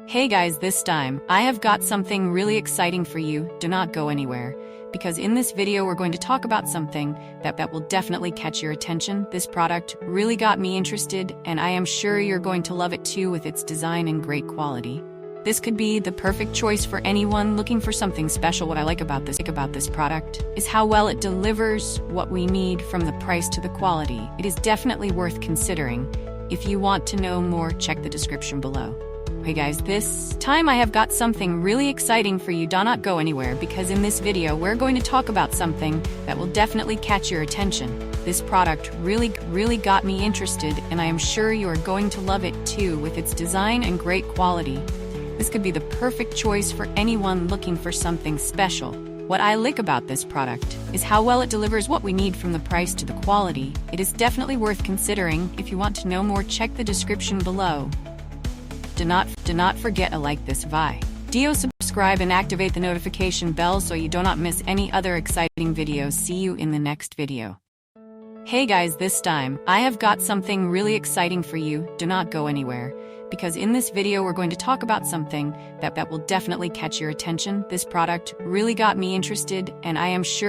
Hey guys, this time, I have got something really exciting for you. Do not go anywhere, because in this video we're going to talk about something that will definitely catch your attention. This product really got me interested, and I am sure you're going to love it too with its design and great quality. This could be the perfect choice for anyone looking for something special. What I like about this product is how well it delivers what we need, from the price to the quality. It is definitely worth considering. If you want to know more, check the description below. Hey guys, this time I have got something really exciting for you. Do not go anywhere, because in this video we're going to talk about something that will definitely catch your attention. This product really got me interested, and I am sure you are going to love it too with its design and great quality. This could be the perfect choice for anyone looking for something special. What I like about this product is how well it delivers what we need, from the price to the quality. It is definitely worth considering. If you want to know more, check the description below. Do not forget to like this video, subscribe and activate the notification bell so you do not miss any other exciting videos. See you in the next video. Hey guys, this time, I have got something really exciting for you. Do not go anywhere, because in this video we're going to talk about something that will definitely catch your attention. This product really got me interested, and I am sure